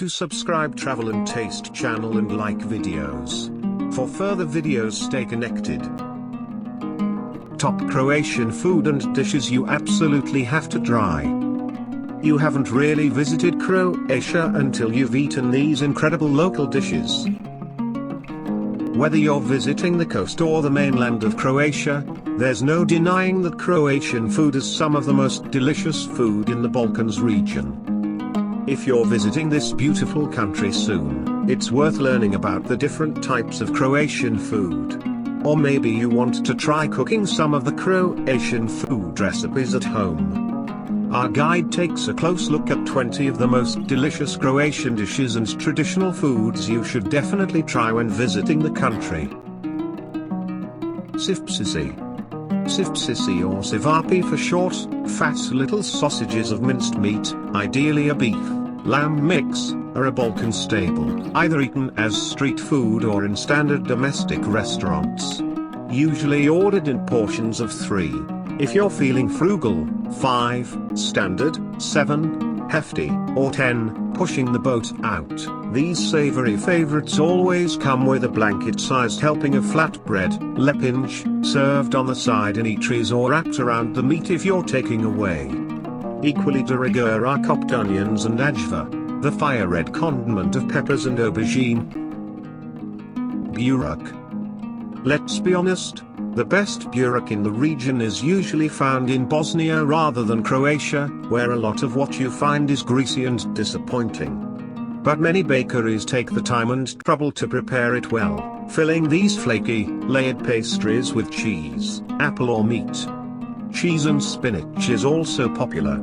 to subscribe Travel and Taste channel and like videos. For further videos stay connected. Top Croatian food and dishes you absolutely have to try. You haven't really visited Croatia until you've eaten these incredible local dishes. Whether you're visiting the coast or the mainland of Croatia, there's no denying that Croatian food is some of the most delicious food in the Balkans region. If you're visiting this beautiful country soon, it's worth learning about the different types of Croatian food. Or maybe you want to try cooking some of the Croatian food recipes at home. Our guide takes a close look at 20 of the most delicious Croatian dishes and traditional foods you should definitely try when visiting the country. Ćevapčići. Ćevapčići or Ćevapi for short, fat little sausages of minced meat, ideally a beef, lamb mix, are a Balkan staple, either eaten as street food or in standard domestic restaurants. Usually ordered in portions of 3. If you're feeling frugal, 5, standard, 7, hefty, or 10, pushing the boat out. These savory favorites always come with a blanket-sized helping of flatbread, lepinj, served on the side in eateries or wrapped around the meat if you're taking away. Equally de rigueur are chopped onions and ajva, the fire-red condiment of peppers and aubergine. BureK. Let's be honest, the best BureK in the region is usually found in Bosnia rather than Croatia, where a lot of what you find is greasy and disappointing. But many bakeries take the time and trouble to prepare it well, filling these flaky, layered pastries with cheese, apple or meat. Cheese and spinach is also popular.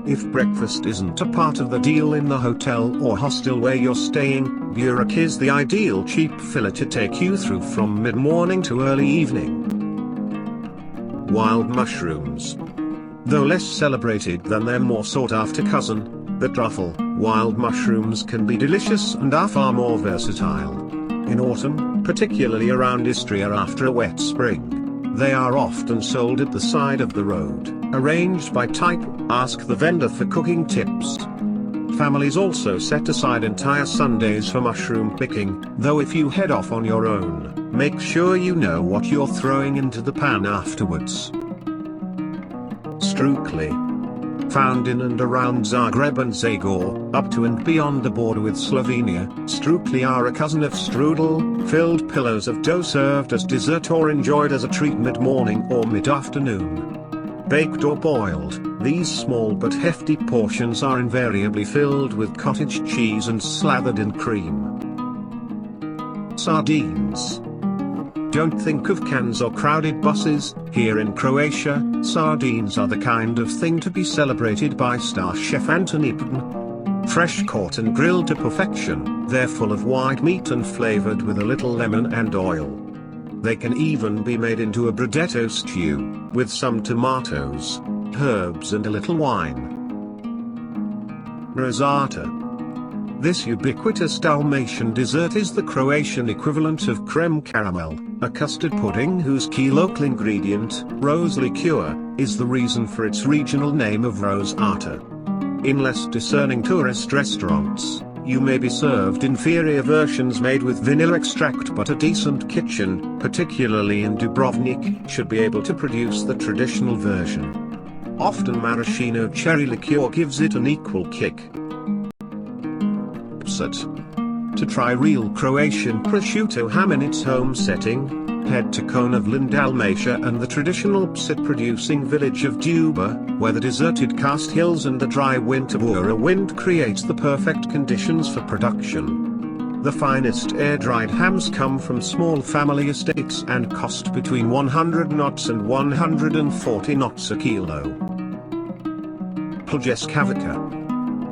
If breakfast isn't a part of the deal in the hotel or hostel where you're staying, BureK is the ideal cheap filler to take you through from mid-morning to early evening. Wild mushrooms. Though less celebrated than their more sought-after cousin, the truffle, wild mushrooms can be delicious and are far more versatile. In autumn, particularly around Istrian after a wet spring, they are often sold at the side of the road, arranged by type. Ask the vendor for cooking tips. Families also set aside entire Sundays for mushroom picking, though if you head off on your own, make sure you know what you're throwing into the pan afterwards. Štrukli. Found in and around Zagreb and Zagor, up to and beyond the border with Slovenia, Štrukli are a cousin of strudel, filled pillows of dough served as dessert or enjoyed as a treat mid-morning or mid-afternoon. Baked or boiled, these small but hefty portions are invariably filled with cottage cheese and slathered in cream. Sardines. Don't think of cans or crowded buses. Here in Croatia, sardines are the kind of thing to be celebrated by star chef Antoni Peden. Fresh caught and grilled to perfection, they're full of white meat and flavored with a little lemon and oil. They can even be made into a brodetto stew, with some tomatoes, herbs and a little wine. Rožata. This ubiquitous Dalmatian dessert is the Croatian equivalent of creme caramel, a custard pudding whose key local ingredient, rose liqueur, is the reason for its regional name of Rožata. In less discerning tourist restaurants, you may be served inferior versions made with vanilla extract, but a decent kitchen, particularly in Dubrovnik, should be able to produce the traditional version. Often maraschino cherry liqueur gives it an equal kick. Pršut. To try real Croatian prosciutto ham in its home setting, head to Konavolin, Dalmatia and the traditional Pršut-producing village of Duba, where the deserted karst hills and the dry winter Bura wind create the perfect conditions for production. The finest air-dried hams come from small family estates and cost between 100 knots and 140 knots a kilo. Pljeskavica.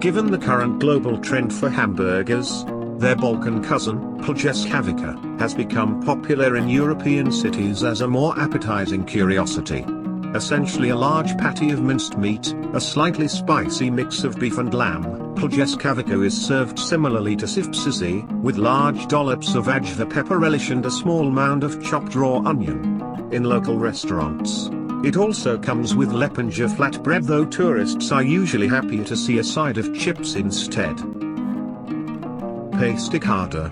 Given the current global trend for hamburgers, their Balkan cousin, Pljeskavica, has become popular in European cities as a more appetizing curiosity. Essentially a large patty of minced meat, a slightly spicy mix of beef and lamb, Pljeskavica is served similarly to Ćevapčići, with large dollops of ajva pepper relish and a small mound of chopped raw onion. In local restaurants, it also comes with lepinja flatbread, though tourists are usually happier to see a side of chips instead. Pašticada.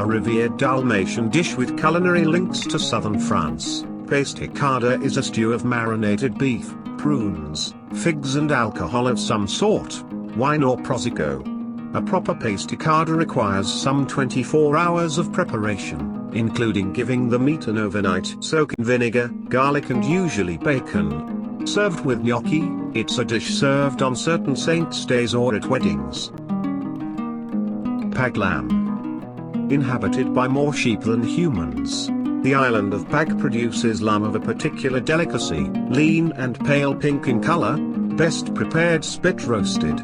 A revered Dalmatian dish with culinary links to southern France, Pašticada is a stew of marinated beef, prunes, figs and alcohol of some sort, wine or prosecco. A proper Pašticada requires some 24 hours of preparation, including giving the meat an overnight soak in vinegar, garlic and usually bacon. Served with gnocchi, it's a dish served on certain saints' days or at weddings. Pag lamb. Inhabited by more sheep than humans, the island of Pag produces lamb of a particular delicacy, lean and pale pink in color, best prepared spit roasted.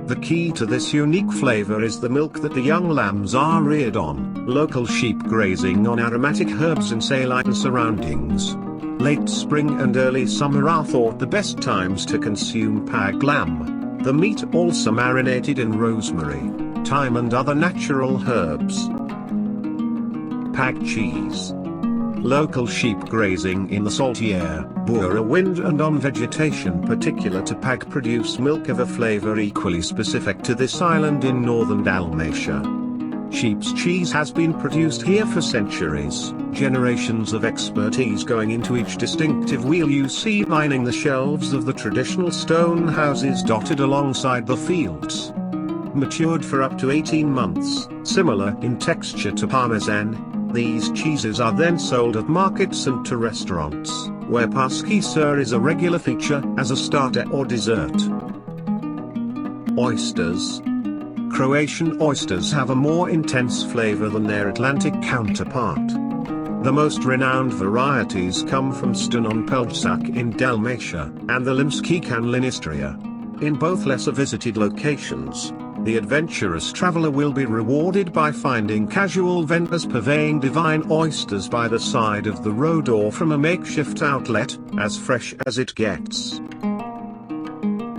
The key to this unique flavor is the milk that the young lambs are reared on, local sheep grazing on aromatic herbs in saline surroundings. Late spring and early summer are thought the best times to consume Pag lamb. The meat also marinated in rosemary, thyme and other natural herbs. Pag cheese. Local sheep grazing in the salty air, Bure wind and on vegetation particular to Pag produce milk of a flavor equally specific to this island in northern Dalmatia. Sheep's cheese has been produced here for centuries, generations of expertise going into each distinctive wheel you see lining the shelves of the traditional stone houses dotted alongside the fields. Matured for up to 18 months, similar in texture to Parmesan, these cheeses are then sold at markets and to restaurants, where Paštica is a regular feature as a starter or dessert. Oysters. Croatian oysters have a more intense flavor than their Atlantic counterpart. The most renowned varieties come from Stunon Pelješac in Dalmatia, and the Limski Kanal in Istria. In both lesser visited locations, the adventurous traveler will be rewarded by finding casual vendors purveying divine oysters by the side of the road or from a makeshift outlet, as fresh as it gets.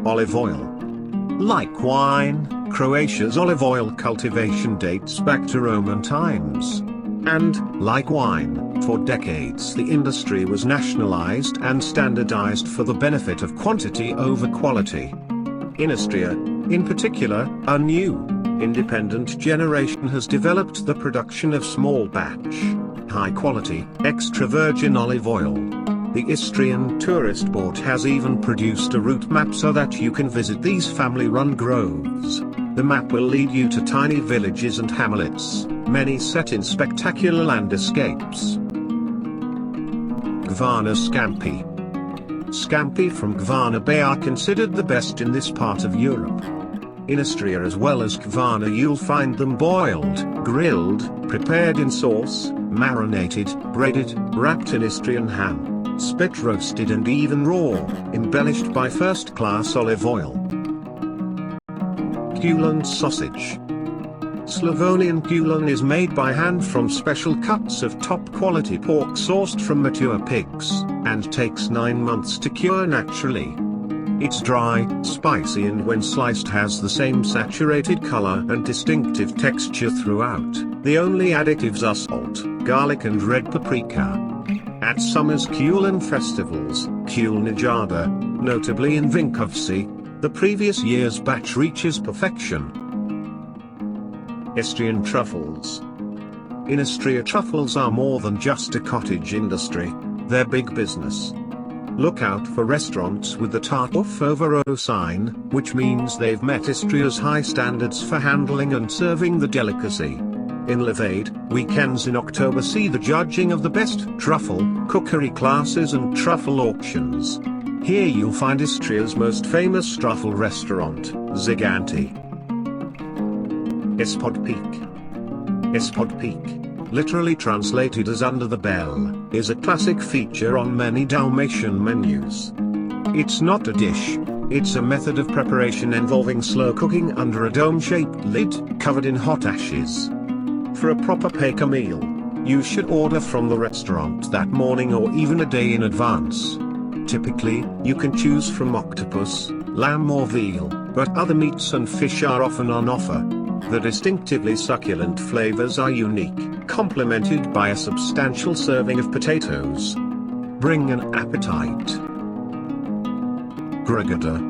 Olive oil. Like wine, Croatia's olive oil cultivation dates back to Roman times. And, like wine, for decades the industry was nationalized and standardized for the benefit of quantity over quality. In Istria, in particular, a new, independent generation has developed the production of small batch, high-quality, extra virgin olive oil. The Istrian tourist board has even produced a route map so that you can visit these family-run groves. The map will lead you to tiny villages and hamlets, many set in spectacular landscapes. Kvarner scampi. Scampi from Kvarner Bay are considered the best in this part of Europe. In Istria as well as Kvarner you'll find them boiled, grilled, prepared in sauce, marinated, breaded, wrapped in Istrian ham, spit roasted and even raw, embellished by first-class olive oil. Kulen sausage. Slavonian Kulen is made by hand from special cuts of top-quality pork sourced from mature pigs, and takes 9 months to cure naturally. It's dry, spicy and when sliced has the same saturated color and distinctive texture throughout. The only additives are salt, garlic and red paprika. At summer's Kulen festivals, Kulenijada, notably in Vinkovci, the previous year's batch reaches perfection. Istrian truffles. In Istria truffles are more than just a cottage industry, they're big business. Look out for restaurants with the Tartuffe over O sign, which means they've met Istria's high standards for handling and serving the delicacy. In Levade, weekends in October see the judging of the best truffle cookery classes and truffle auctions. Here you'll find Istria's most famous truffle restaurant, Giganti. Ispod Peak. Ispod Peak, literally translated as under the bell, is a classic feature on many Dalmatian menus. It's not a dish, it's a method of preparation involving slow cooking under a dome-shaped lid, covered in hot ashes. For a proper peke meal, you should order from the restaurant that morning or even a day in advance. Typically, you can choose from octopus, lamb or veal, but other meats and fish are often on offer. The distinctively succulent flavors are unique, complemented by a substantial serving of potatoes. Bring an appetite. Gregada.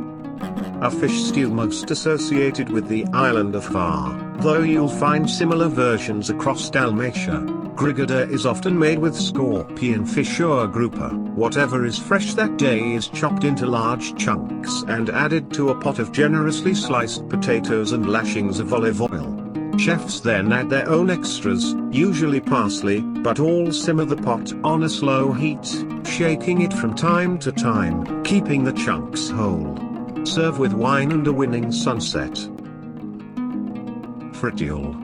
A fish stew most associated with the island of Hvar. though you'll find similar versions across Dalmatia. Gregada is often made with scorpion fish or grouper. Whatever is fresh that day is chopped into large chunks and added to a pot of generously sliced potatoes and lashings of olive oil. Chefs then add their own extras, usually parsley, but all simmer the pot on a slow heat, shaking it from time to time, keeping the chunks whole. Serve with wine and a winning sunset. Fritule.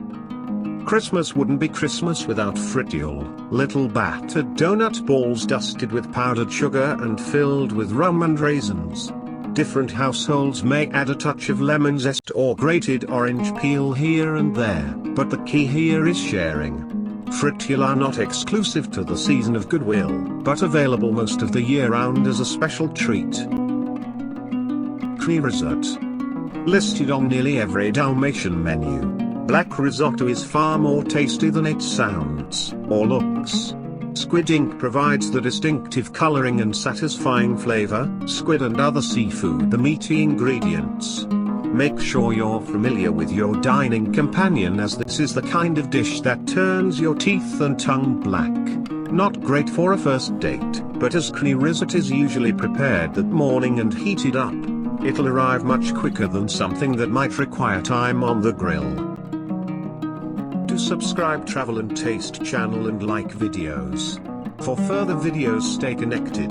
Christmas wouldn't be Christmas without fritule, little battered donut balls dusted with powdered sugar and filled with rum and raisins. Different households may add a touch of lemon zest or grated orange peel here and there, but the key here is sharing. Fritule are not exclusive to the season of goodwill, but available most of the year round as a special treat. Crni risotto. Listed on nearly every Dalmatian menu, black risotto is far more tasty than it sounds, or looks. Squid ink provides the distinctive coloring and satisfying flavor, squid and other seafood the meaty ingredients. Make sure you're familiar with your dining companion, as this is the kind of dish that turns your teeth and tongue black. Not great for a first date, but as crni risotto is usually prepared that morning and heated up, it'll arrive much quicker than something that might require time on the grill. Do subscribe Travel and Taste channel and like videos. For further videos, stay connected.